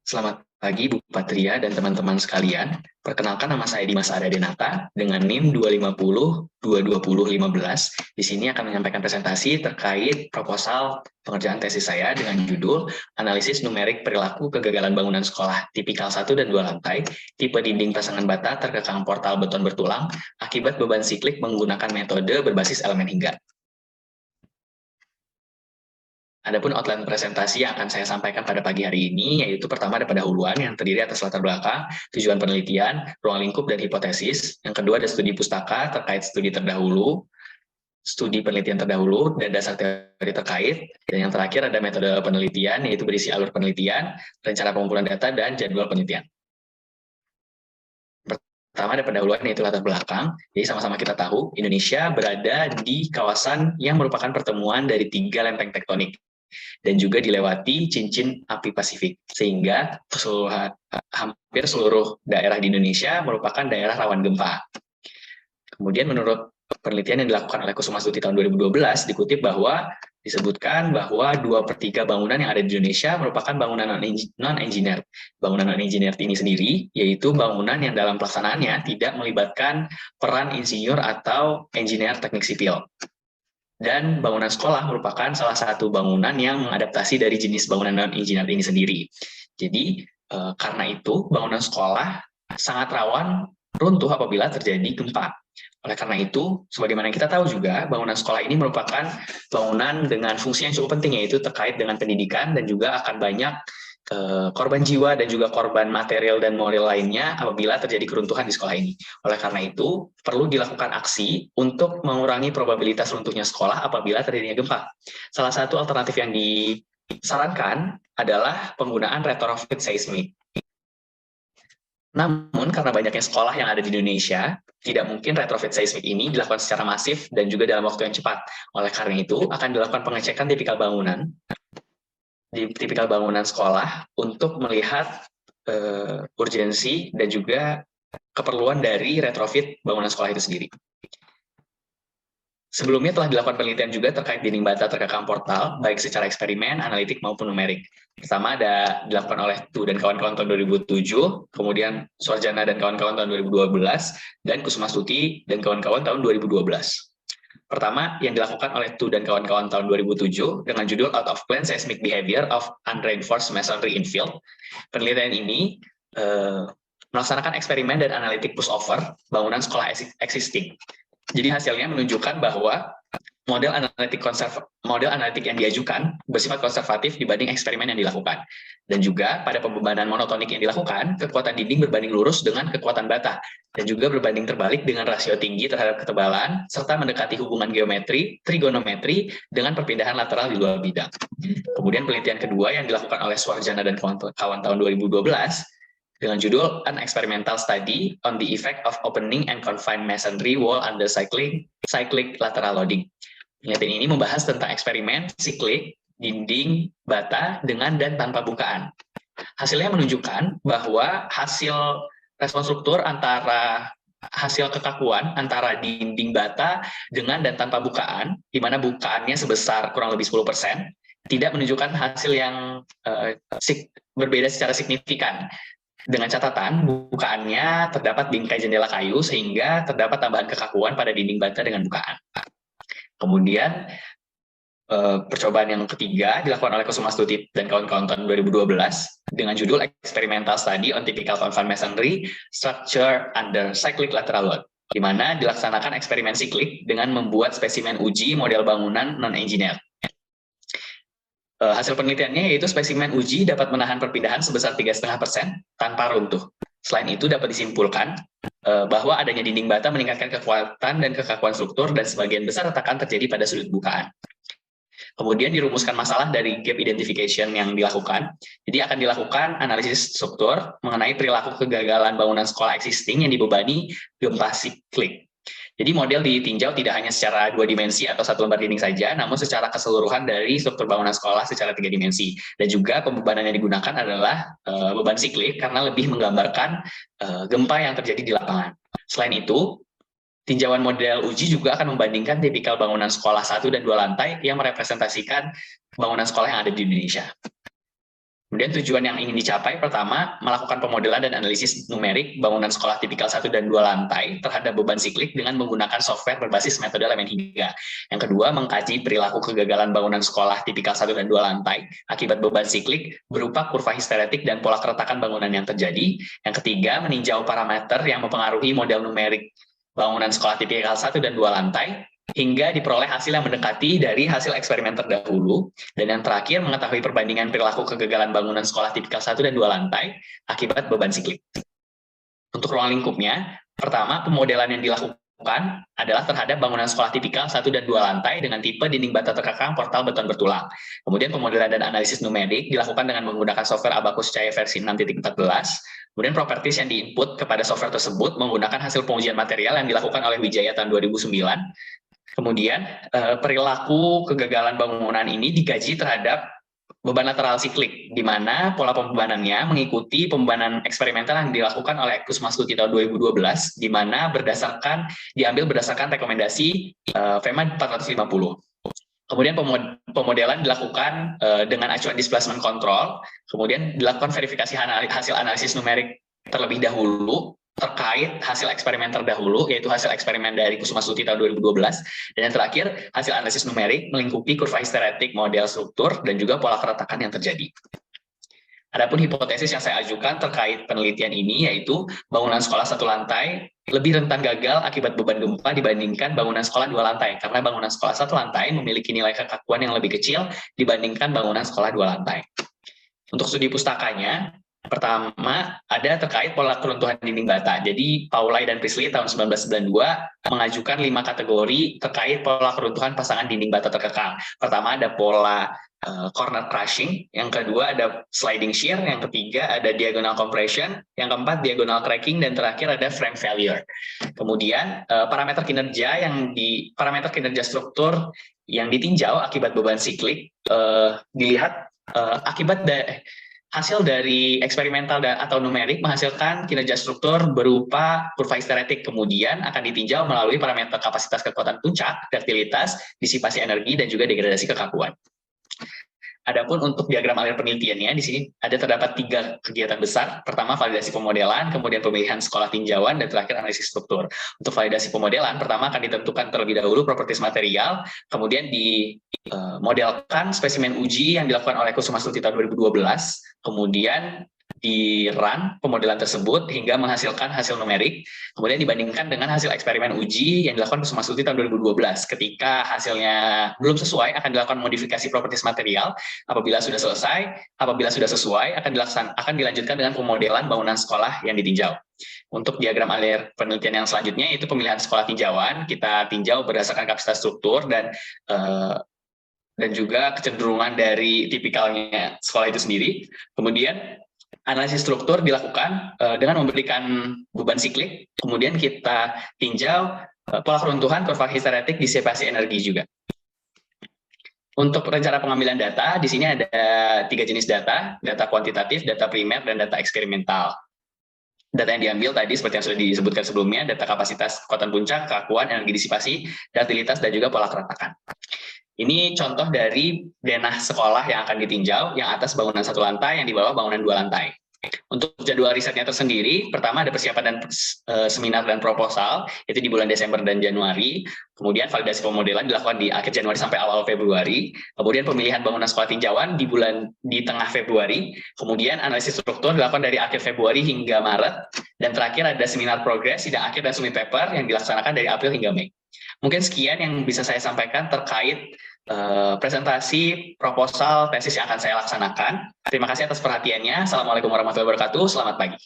Selamat pagi Bu Patria dan teman-teman sekalian. Perkenalkan, nama saya Dimas Arya Denata dengan NIM 250-22015. Di sini akan menyampaikan presentasi terkait proposal pengerjaan tesis saya dengan judul Analisis Numerik Perilaku Kegagalan Bangunan Sekolah Tipikal 1 dan 2 lantai, tipe dinding pasangan bata terkekang portal beton bertulang akibat beban siklik menggunakan metode berbasis elemen hingga. Adapun outline presentasi yang akan saya sampaikan pada pagi hari ini, yaitu pertama ada pendahuluan yang terdiri atas latar belakang, tujuan penelitian, ruang lingkup, dan hipotesis. Yang kedua ada studi pustaka terkait studi terdahulu, studi penelitian terdahulu, dan dasar teori terkait. Dan yang terakhir ada metode penelitian, yaitu berisi alur penelitian, rencana pengumpulan data, dan jadwal penelitian. Pertama ada pendahuluan, yaitu latar belakang. Jadi sama-sama kita tahu, Indonesia berada di kawasan yang merupakan pertemuan dari 3 lempeng tektonik dan juga dilewati cincin api Pasifik, sehingga hampir seluruh daerah di Indonesia merupakan daerah rawan gempa. Kemudian menurut penelitian yang dilakukan oleh Kusumastuti tahun 2012, dikutip bahwa disebutkan bahwa 2/3 bangunan yang ada di Indonesia merupakan bangunan non-engineer. Bangunan non-engineer ini sendiri, yaitu bangunan yang dalam pelaksanaannya tidak melibatkan peran insinyur atau engineer teknik sipil. Dan bangunan sekolah merupakan salah satu bangunan yang mengadaptasi dari jenis bangunan non-engineer ini sendiri. Jadi, karena itu, bangunan sekolah sangat rawan runtuh apabila terjadi gempa. Oleh karena itu, sebagaimana kita tahu juga, bangunan sekolah ini merupakan bangunan dengan fungsi yang cukup penting, yaitu terkait dengan pendidikan dan juga akan banyak korban jiwa dan juga korban material dan moral lainnya apabila terjadi keruntuhan di sekolah ini. Oleh karena itu, perlu dilakukan aksi untuk mengurangi probabilitas runtuhnya sekolah apabila terjadinya gempa. Salah satu alternatif yang disarankan adalah penggunaan retrofit seismik. Namun, karena banyaknya sekolah yang ada di Indonesia, tidak mungkin retrofit seismik ini dilakukan secara masif dan juga dalam waktu yang cepat. Oleh karena itu, akan dilakukan pengecekan tipikal bangunan di tipikal bangunan sekolah untuk melihat urgensi dan juga keperluan dari retrofit bangunan sekolah itu sendiri. Sebelumnya telah dilakukan penelitian juga terkait dinding bata terkekang portal, baik secara eksperimen, analitik, maupun numerik. Pertama ada dilakukan oleh Tu dan kawan-kawan tahun 2007, kemudian Suarjana dan kawan-kawan tahun 2012, dan Kusumastuti dan kawan-kawan tahun 2012. Pertama, yang dilakukan oleh Tu dan kawan-kawan tahun 2007 dengan judul Out of Plan Seismic Behavior of Unreinforced Masonry in Field. Penelitian ini melaksanakan eksperimen dan analitik pushover bangunan sekolah existing. Jadi hasilnya menunjukkan bahwa model analitik yang diajukan bersifat konservatif dibanding eksperimen yang dilakukan. Dan juga pada pembebanan monotonik yang dilakukan, kekuatan dinding berbanding lurus dengan kekuatan bata, dan juga berbanding terbalik dengan rasio tinggi terhadap ketebalan, serta mendekati hubungan geometri, trigonometri, dengan perpindahan lateral di luar bidang. Kemudian penelitian kedua yang dilakukan oleh Suarjana dan kawan tahun 2012, dengan judul An Experimental Study on the Effect of Opening and Confined Masonry Wall Under Cyclic Lateral Loading. Penelitian ini membahas tentang eksperimen siklik dinding bata dengan dan tanpa bukaan. Hasilnya menunjukkan bahwa hasil respon struktur antara hasil kekakuan antara dinding bata dengan dan tanpa bukaan, di mana bukaannya sebesar kurang lebih 10%, tidak menunjukkan hasil yang berbeda secara signifikan. Dengan catatan, bukaannya terdapat bingkai jendela kayu sehingga terdapat tambahan kekakuan pada dinding bata dengan bukaan. Kemudian, percobaan yang ketiga dilakukan oleh Kusumastuti dan kawan-kawan tahun 2012 dengan judul Experimental Study on Typical Confined Masonry Structure Under Cyclic Lateral Load, di mana dilaksanakan eksperimen siklik dengan membuat spesimen uji model bangunan non-engineer. Hasil penelitiannya yaitu spesimen uji dapat menahan perpindahan sebesar 3,5% tanpa runtuh. Selain itu dapat disimpulkan bahwa adanya dinding bata meningkatkan kekuatan dan kekakuan struktur dan sebagian besar retakan terjadi pada sudut bukaan. Kemudian dirumuskan masalah dari gap identification yang dilakukan. Jadi akan dilakukan analisis struktur mengenai perilaku kegagalan bangunan sekolah existing yang dibebani gempa siklik. Jadi model ditinjau tidak hanya secara 2 dimensi atau 1 lembar dinding saja, namun secara keseluruhan dari struktur bangunan sekolah secara 3 dimensi. Dan juga pembebanan yang digunakan adalah beban siklik karena lebih menggambarkan gempa yang terjadi di lapangan. Selain itu, tinjauan model uji juga akan membandingkan tipikal bangunan sekolah 1 dan 2 lantai yang merepresentasikan bangunan sekolah yang ada di Indonesia. Kemudian tujuan yang ingin dicapai, pertama, melakukan pemodelan dan analisis numerik bangunan sekolah tipikal 1 dan 2 lantai terhadap beban siklik dengan menggunakan software berbasis metode elemen hingga. Yang kedua, mengkaji perilaku kegagalan bangunan sekolah tipikal 1 dan 2 lantai akibat beban siklik berupa kurva histeretik dan pola keretakan bangunan yang terjadi. Yang ketiga, meninjau parameter yang mempengaruhi model numerik bangunan sekolah tipikal 1 dan 2 lantai, hingga diperoleh hasil yang mendekati dari hasil eksperimen terdahulu. Dan yang terakhir, mengetahui perbandingan perilaku kegagalan bangunan sekolah tipikal 1 dan 2 lantai akibat beban siklik. Untuk ruang lingkupnya, pertama, pemodelan yang dilakukan adalah terhadap bangunan sekolah tipikal 1 dan 2 lantai dengan tipe dinding bata terkekang portal beton bertulang. Kemudian pemodelan dan analisis numerik dilakukan dengan menggunakan software Abacus Cahaya versi 6.14. Kemudian properties yang diinput kepada software tersebut menggunakan hasil pengujian material yang dilakukan oleh Wijaya tahun 2009. Kemudian perilaku kegagalan bangunan ini digaji terhadap beban lateral siklik, di mana pola pembebanannya mengikuti pembebanan eksperimental yang dilakukan oleh Kusuma Stuti tahun 2012, di mana diambil berdasarkan rekomendasi FEMA 450. Kemudian pemodelan dilakukan dengan acuan displacement control, kemudian dilakukan verifikasi hasil analisis numerik terlebih dahulu terkait hasil eksperimen terdahulu, yaitu hasil eksperimen dari Kusuma Stuti tahun 2012, dan yang terakhir, hasil analisis numerik melingkupi kurva histeretik model struktur dan juga pola keretakan yang terjadi. Adapun hipotesis yang saya ajukan terkait penelitian ini, yaitu bangunan sekolah 1 lantai lebih rentan gagal akibat beban gempa dibandingkan bangunan sekolah 2 lantai, karena bangunan sekolah 1 lantai memiliki nilai kekakuan yang lebih kecil dibandingkan bangunan sekolah 2 lantai. Untuk studi pustakanya, pertama, ada terkait pola keruntuhan dinding bata. Jadi, Paulay dan Priestley tahun 1992 mengajukan 5 kategori terkait pola keruntuhan pasangan dinding bata terkekang. Pertama, ada pola corner crushing, yang kedua ada sliding shear, yang ketiga ada diagonal compression, yang keempat diagonal cracking, dan terakhir ada frame failure. Kemudian, parameter kinerja struktur yang ditinjau akibat beban siklik dilihat hasil dari eksperimental atau numerik menghasilkan kinerja struktur berupa kurva histeretik, kemudian akan ditinjau melalui parameter kapasitas kekuatan puncak, duktilitas, disipasi energi, dan juga degradasi kekakuan. Adapun untuk diagram alir penelitiannya, di sini terdapat 3 kegiatan besar. Pertama, validasi pemodelan, kemudian pemilihan sekolah tinjauan, dan terakhir analisis struktur. Untuk validasi pemodelan, pertama akan ditentukan terlebih dahulu properties material, kemudian dimodelkan spesimen uji yang dilakukan oleh Kusuma Stuti tahun 2012, kemudian di-run pemodelan tersebut hingga menghasilkan hasil numerik, kemudian dibandingkan dengan hasil eksperimen uji yang dilakukan Kusuma Stuti tahun 2012. Ketika hasilnya belum sesuai, akan dilakukan modifikasi properties material. Apabila sudah sesuai, akan dilanjutkan dengan pemodelan bangunan sekolah yang ditinjau. Untuk diagram alir penelitian yang selanjutnya, yaitu pemilihan sekolah tinjauan. Kita tinjau berdasarkan kapasitas struktur dan juga kecenderungan dari tipikalnya sekolah itu sendiri. Kemudian analisis struktur dilakukan dengan memberikan beban siklik, kemudian kita tinjau pola keruntuhan, kurva histeretik, disipasi energi juga. Untuk rencana pengambilan data, di sini ada 3 jenis data kuantitatif, data primer, dan data eksperimental. Data yang diambil tadi seperti yang sudah disebutkan sebelumnya, data kapasitas kekuatan puncak, kekakuan, energi disipasi, duktilitas, dan juga pola keretakan. Ini contoh dari denah sekolah yang akan ditinjau, yang atas bangunan 1 lantai, yang di bawah bangunan 2 lantai. Untuk jadwal risetnya tersendiri, pertama ada persiapan dan seminar dan proposal, itu di bulan Desember dan Januari. Kemudian validasi pemodelan dilakukan di akhir Januari sampai awal Februari. Kemudian pemilihan bangunan sekolah tinjauan di tengah Februari. Kemudian analisis struktur dilakukan dari akhir Februari hingga Maret. Dan terakhir ada seminar progres, sidang akhir, dan semi paper yang dilaksanakan dari April hingga Mei. Mungkin sekian yang bisa saya sampaikan terkait presentasi proposal tesis yang akan saya laksanakan. Terima kasih atas perhatiannya. Assalamualaikum warahmatullahi wabarakatuh. Selamat pagi.